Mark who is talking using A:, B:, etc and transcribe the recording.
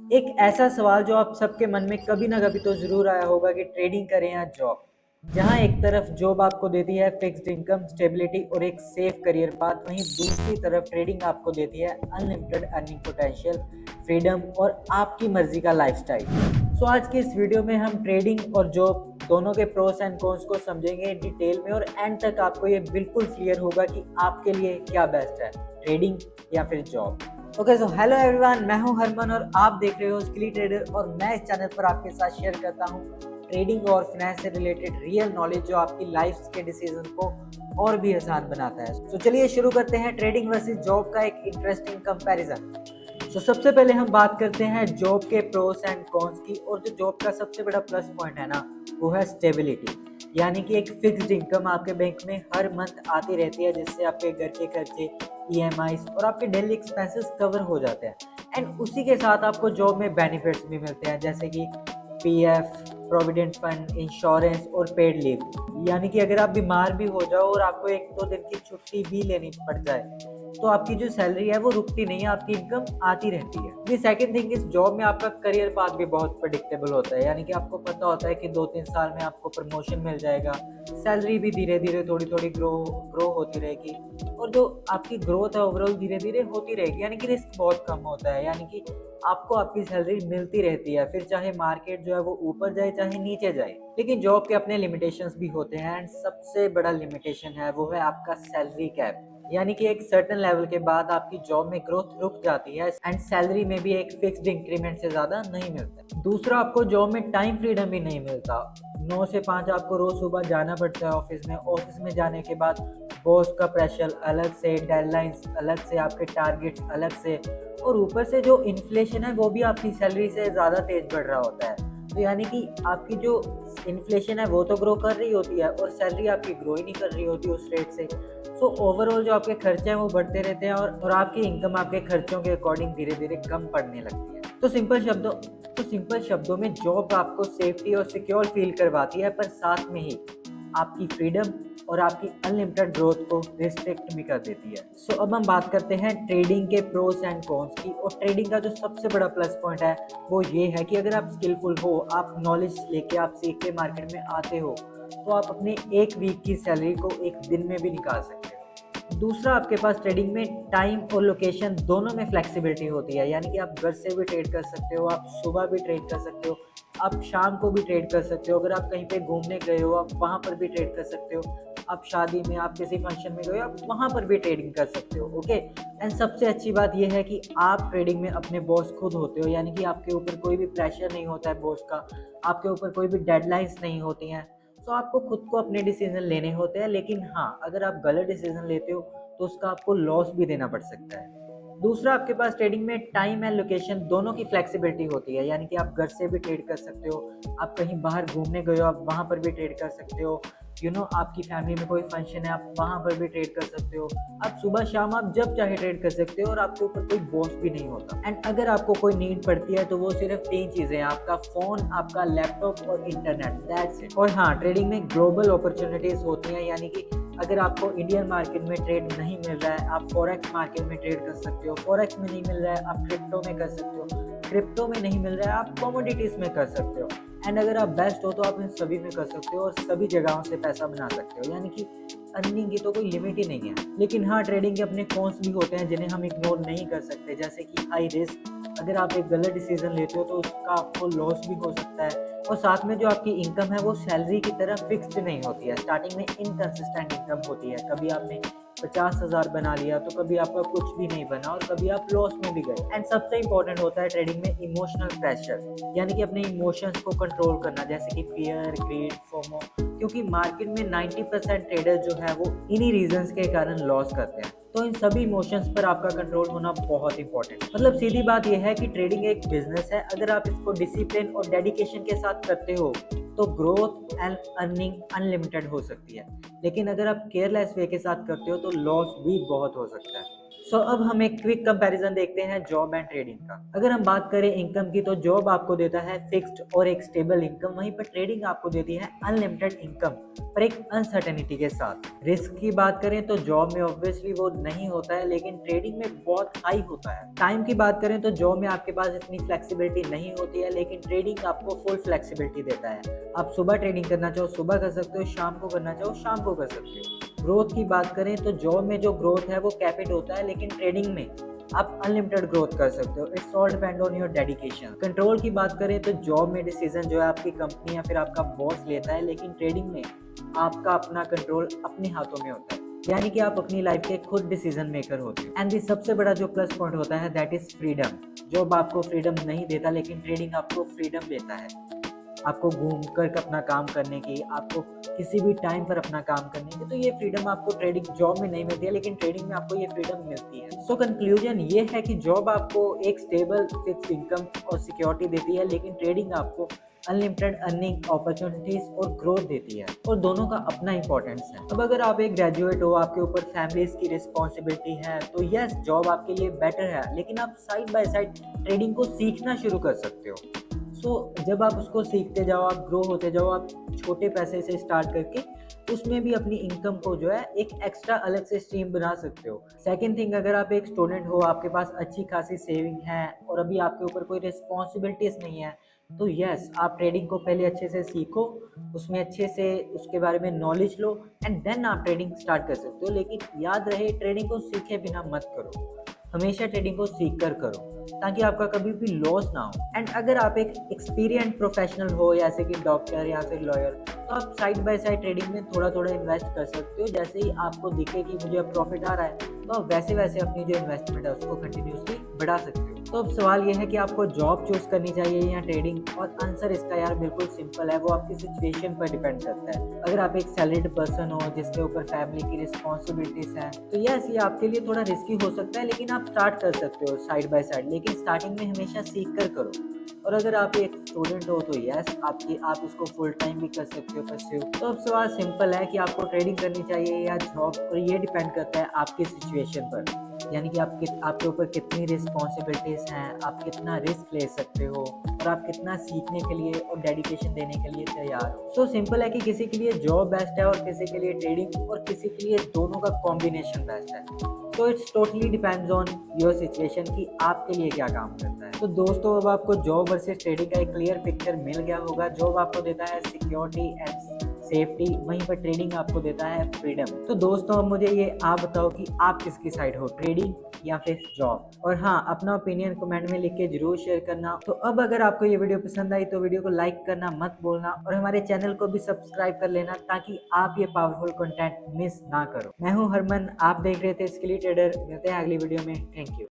A: एक ऐसा सवाल जो आप सबके मन में कभी ना कभी तो जरूर आया होगा कि ट्रेडिंग करें या जॉब। जहां एक तरफ जॉब आपको देती है फिक्स्ड इनकम, स्टेबिलिटी और एक सेफ करियर पाथ, वहीं दूसरी तरफ ट्रेडिंग आपको देती है अनलिमिटेड अर्निंग पोटेंशियल, फ्रीडम और आपकी मर्जी का लाइफस्टाइल। सो आज के इस वीडियो में हम ट्रेडिंग और जॉब दोनों के प्रोस एंड कॉन्स को समझेंगे डिटेल में, और एंड तक आपको ये बिल्कुल क्लियर होगा कि आपके लिए क्या बेस्ट है, ट्रेडिंग या फिर job. Okay, so hello everyone, मैं हूं हरमन और आप देख रहे हो स्किली ट्रेडर, और मैं इस चैनल पर आपके साथ शेयर करता हूं ट्रेडिंग और फाइनेंस से रिलेटेड रियल नॉलेज जो आपकी लाइफ के डिसीजन को और भी आसान बनाता है। तो चलिए शुरू करते हैं ट्रेडिंग वर्सेस जॉब का एक इंटरेस्टिंग कंपैरिजन। सबसे पहले हम बात करते हैं जॉब के प्रोस एंड कॉन्स की, और जो जॉब का सबसे बड़ा प्लस पॉइंट है ना, वो है स्टेबिलिटी। यानी कि एक फिक्स्ड इनकम आपके बैंक में हर मंथ आती रहती है, जिससे आपके घर के खर्चे, ईएमआईज और आपके डेली एक्सपेंसेस कवर हो जाते हैं। एंड उसी के साथ आपको जॉब में बेनिफिट्स भी मिलते हैं, जैसे कि पीएफ, प्रोविडेंट फंड, इंश्योरेंस और पेड लीव। यानी कि अगर आप बीमार भी हो जाओ और आपको एक दो दिन की छुट्टी भी लेनी पड़ जाए, तो आपकी जो सैलरी है वो रुकती नहीं है, आपकी इनकम आती रहती है। दी सेकंड थिंग, इस जॉब में आपका करियर पाथ भी बहुत प्रेडिक्टेबल होता है। यानी कि आपको पता होता है कि 2-3 साल में आपको प्रमोशन मिल जाएगा, सैलरी भी धीरे धीरे थोड़ी थोड़ी ग्रो होती रहेगी, और जो आपकी ग्रोथ है ओवरऑल धीरे धीरे होती रहेगी। यानी कि रिस्क बहुत कम होता है। यानी कि आपको आपकी सैलरी मिलती रहती है, फिर चाहे मार्केट जो है वो ऊपर जाए चाहे नीचे जाए। लेकिन जॉब के अपने लिमिटेशंस भी होते हैं, एंड सबसे बड़ा लिमिटेशन है वो है आपका सैलरी कैप। यानी कि एक सर्टेन लेवल के बाद आपकी जॉब में ग्रोथ रुक जाती है, एंड सैलरी में भी एक फिक्स्ड इंक्रीमेंट से ज्यादा नहीं मिलता। दूसरा, आपको जॉब में टाइम फ्रीडम भी नहीं मिलता। 9 से 5 आपको रोज सुबह जाना पड़ता है ऑफिस में। ऑफिस में जाने के बाद बॉस का प्रेशर अलग से, डेडलाइंस अलग से, आपके टारगेट्स अलग से, और ऊपर से जो इन्फ्लेशन है वो भी आपकी सैलरी से ज़्यादा तेज बढ़ रहा होता है। तो यानी कि आपकी जो इन्फ्लेशन है वो तो ग्रो कर रही होती है, और सैलरी आपकी ग्रो ही नहीं कर रही होती उस रेट से। सो ओवरऑल जो आपके खर्चे हैं वो बढ़ते रहते हैं, और आपकी इनकम आपके खर्चों के अकॉर्डिंग धीरे धीरे कम पड़ने लगती है। तो सिंपल शब्दों में जॉब आपको सेफ्टी और सिक्योर फील करवाती है, पर साथ में ही आपकी फ्रीडम और आपकी अनलिमिटेड ग्रोथ को रिस्ट्रिक्ट भी कर देती है। अब हम बात करते हैं ट्रेडिंग के प्रोस एंड कॉन्स की। और ट्रेडिंग का जो सबसे बड़ा प्लस पॉइंट है वो ये है कि अगर आप स्किलफुल हो, आप नॉलेज लेके, आप सीख के मार्केट में आते हो, तो आप अपने एक वीक की सैलरी को एक दिन में भी निकाल सकते हो। दूसरा, आपके पास ट्रेडिंग में टाइम और लोकेशन दोनों में फ्लेक्सिबिलिटी होती है। यानी कि आप घर से भी ट्रेड कर सकते हो, आप सुबह भी ट्रेड कर सकते हो, आप शाम को भी ट्रेड कर सकते हो। अगर आप कहीं पे घूमने गए हो, आप वहाँ पर भी ट्रेड कर सकते हो। आप शादी में, आप किसी फंक्शन में गए हो, आप वहाँ पर भी ट्रेडिंग कर सकते हो। ओके, एंड सबसे अच्छी बात यह है कि आप ट्रेडिंग में अपने बॉस खुद होते हो। यानी कि आपके ऊपर कोई भी प्रेशर नहीं होता है बॉस का, आपके ऊपर कोई भी डेडलाइंस नहीं होती हैं। तो आपको खुद को अपने डिसीजन लेने होते हैं। लेकिन हाँ, अगर आप गलत डिसीजन लेते हो तो उसका आपको लॉस भी देना पड़ सकता है। दूसरा, आपके पास ट्रेडिंग में टाइम एंड लोकेशन दोनों की फ्लेक्सिबिलिटी होती है। यानी कि आप घर से भी ट्रेड कर सकते हो, आप कहीं बाहर घूमने गए हो, आप वहाँ पर भी ट्रेड कर सकते हो। आपकी फैमिली में कोई फंक्शन है, आप वहाँ पर भी ट्रेड कर सकते हो। आप सुबह शाम आप जब चाहे ट्रेड कर सकते हो, और आपके ऊपर कोई बॉस भी नहीं होता। एंड अगर आपको कोई नीड पड़ती है तो वो सिर्फ 3 चीज़ें हैं: आपका फ़ोन, आपका लैपटॉप और इंटरनेट, दैट्स इट। और हाँ, ट्रेडिंग में ग्लोबल अपॉर्चुनिटीज़ होती हैं। यानी कि अगर आपको इंडियन मार्केट में ट्रेड नहीं मिल रहा है, आप फॉरेक्स मार्केट में ट्रेड कर सकते हो। फॉरेक्स में नहीं मिल रहा है, आप क्रिप्टो में कर सकते हो। क्रिप्टो में नहीं मिल रहा है, आप कमोडिटीज में कर सकते हो। एंड अगर आप बेस्ट हो तो आप इन सभी में कर सकते हो, और सभी जगहों से पैसा बना सकते हो। यानी कि अर्निंग की तो कोई लिमिट ही नहीं है। लेकिन हाँ, ट्रेडिंग के अपने कॉन्स भी होते हैं जिन्हें हम इग्नोर नहीं कर सकते, जैसे कि हाई रिस्क। अगर आप एक गलत डिसीजन लेते हो तो उसका आपको लॉस भी हो सकता है। और साथ में जो आपकी इनकम है वो सैलरी की तरह फिक्स्ड नहीं होती है। स्टार्टिंग में इनकंसिस्टेंट इनकम होती है। कभी आपने 50,000 बना लिया तो कभी आपका कुछ भी नहीं बना, और कभी आप लॉस में भी गए। एंड सबसे इंपॉर्टेंट होता है ट्रेडिंग में इमोशनल प्रेशर। यानी कि अपने इमोशंस को कंट्रोल करना, जैसे कि फियर, ग्रीड, फोमो। क्योंकि मार्केट में 90% ट्रेडर जो है वो इन्हीं रीजंस के कारण लॉस करते हैं। तो इन सभी इमोशंस पर आपका कंट्रोल होना बहुत इंपॉर्टेंट है। मतलब सीधी बात यह है कि ट्रेडिंग एक बिजनेस है। अगर आप इसको डिसिप्लिन और डेडिकेशन के साथ करते हो तो ग्रोथ एंड अर्निंग अनलिमिटेड हो सकती है। लेकिन अगर आप केयरलेस वे के साथ करते हो तो लॉस भी बहुत हो सकता है। अब हम एक क्विक कंपैरिजन देखते हैं जॉब एंड ट्रेडिंग का। अगर हम बात करें इनकम की, तो जॉब आपको देता है फिक्स्ड और एक स्टेबल इनकम, वहीं पर ट्रेडिंग आपको देती है अनलिमिटेड इनकम पर एक अनसर्टेनिटी के साथ। रिस्क की बात करें तो जॉब में ऑब्वियसली वो नहीं होता है, लेकिन ट्रेडिंग में बहुत हाई होता है। टाइम की बात करें तो जॉब में आपके पास इतनी फ्लेक्सिबिलिटी नहीं होती है, लेकिन ट्रेडिंग आपको फुल फ्लेक्सिबिलिटी देता है। आप सुबह ट्रेडिंग करना चाहो सुबह कर सकते हो, शाम को करना चाहो शाम को कर सकते हो। ग्रोथ की बात करें तो जॉब में जो ग्रोथ है वो कैपिड होता है, लेकिन ट्रेडिंग में आप अनलिमिटेड ग्रोथ कर सकते हो। It's all depend on your dedication. Control की बात करें तो जॉब में डिसीजन जो है आपकी कंपनी या फिर आपका बॉस लेता है, लेकिन ट्रेडिंग में आपका अपना कंट्रोल अपने हाथों में होता है, यानी कि आप अपनी लाइफ के खुद डिसीजन मेकर होते हैं। एंड सबसे बड़ा जो प्लस पॉइंट होता है दैट इज फ्रीडम। जॉब आपको फ्रीडम नहीं देता, लेकिन ट्रेडिंग आपको फ्रीडम देता है। आपको घूम कर अपना काम करने की, आपको किसी भी टाइम पर अपना काम करने की, तो ये फ्रीडम आपको ट्रेडिंग जॉब में नहीं मिलती है, लेकिन ट्रेडिंग में आपको ये फ्रीडम मिलती है। सो कंक्लूजन ये है कि जॉब आपको एक स्टेबल फिक्स्ड इनकम और सिक्योरिटी देती है, लेकिन ट्रेडिंग आपको अनलिमिटेड अर्निंग अपॉर्चुनिटीज और ग्रोथ देती है, और दोनों का अपना इंपॉर्टेंस है। अब अगर आप एक ग्रेजुएट हो, आपके ऊपर फैमिलीज की रिस्पॉन्सिबिलिटी है, तो यस जॉब आपके लिए बेटर है, लेकिन आप साइड बाय साइड ट्रेडिंग को सीखना शुरू कर सकते हो। जब आप उसको सीखते जाओ, आप ग्रो होते जाओ, आप छोटे पैसे से स्टार्ट करके उसमें भी अपनी इनकम को जो है एक एक्स्ट्रा अलग से स्ट्रीम बना सकते हो। सेकंड थिंग, अगर आप एक स्टूडेंट हो, आपके पास अच्छी खासी सेविंग है और अभी आपके ऊपर कोई रिस्पॉन्सिबिलिटीज नहीं है, तो यस आप ट्रेडिंग को पहले अच्छे से सीखो, उसमें अच्छे से उसके बारे में नॉलेज लो, एंड देन आप ट्रेडिंग स्टार्ट कर सकते हो। लेकिन याद रहे, ट्रेडिंग को सीखे बिना मत करो, हमेशा ट्रेडिंग को सीख कर करो, ताकि आपका कभी भी लॉस ना हो। एंड अगर आप एक एक्सपीरियंस प्रोफेशनल हो, जैसे कि डॉक्टर या फिर लॉयर, तो आप साइड बाय साइड ट्रेडिंग में थोड़ा थोड़ा इन्वेस्ट कर सकते हो। जैसे ही आपको दिखे कि मुझे अब प्रॉफिट आ रहा है, तो आप वैसे वैसे अपनी जो इन्वेस्टमेंट है उसको कंटिन्यूसली बढ़ा सकते हो। तो अब सवाल ये है कि आपको जॉब चूज करनी चाहिए या ट्रेडिंग, और आंसर इसका यार बिल्कुल सिंपल है, वो आपकी सिचुएशन पर डिपेंड करता है। अगर आप एक सैलरीड पर्सन हो जिसके ऊपर फैमिली की रिस्पॉन्सिबिलिटीज हैं, तो यस ये आपके लिए थोड़ा रिस्की हो सकता है, लेकिन आप स्टार्ट कर सकते हो साइड बाय साइड, लेकिन स्टार्टिंग में हमेशा सीख कर करो। और अगर आप एक स्टूडेंट हो, तो यस आप इसको फुल टाइम भी कर सकते हो परस्यू। तो अब सवाल सिंपल है कि आपको ट्रेडिंग करनी चाहिए या जॉब, और ये डिपेंड करता है आपकी सिचुएशन पर, यानी कि आपके ऊपर कितनी रिस्पॉन्सिबिलिटीज हैं, आप कितना रिस्क ले सकते हो, और आप कितना सीखने के लिए और डेडिकेशन देने के लिए तैयार हो। सिंपल है कि किसी के लिए जॉब बेस्ट है और किसी के लिए ट्रेडिंग, और किसी के लिए दोनों का कॉम्बिनेशन बेस्ट है। It's totally depends on your situation कि आपके लिए क्या काम करता है। तो दोस्तों, अब आपको जॉब वर्सेस ट्रेडिंग का एक क्लियर पिक्चर मिल गया होगा। जॉब आपको देता है सिक्योरिटी एंड सेफ्टी, वहीं पर ट्रेडिंग आपको देता है फ्रीडम। तो दोस्तों, अब मुझे ये आप बताओ कि आप किसकी साइड हो, ट्रेडिंग या फिर जॉब? और हाँ, अपना ओपिनियन कमेंट में लिख के जरूर शेयर करना। तो अब अगर आपको ये वीडियो पसंद आई तो वीडियो को लाइक करना मत भूलना, और हमारे चैनल को भी सब्सक्राइब कर लेना, ताकि आप ये पावरफुल कंटेंट मिस ना करो। मैं हूँ हरमन, आप देख रहे थे स्किली ट्रेडर। मिलते हैं अगली वीडियो में। Thank you.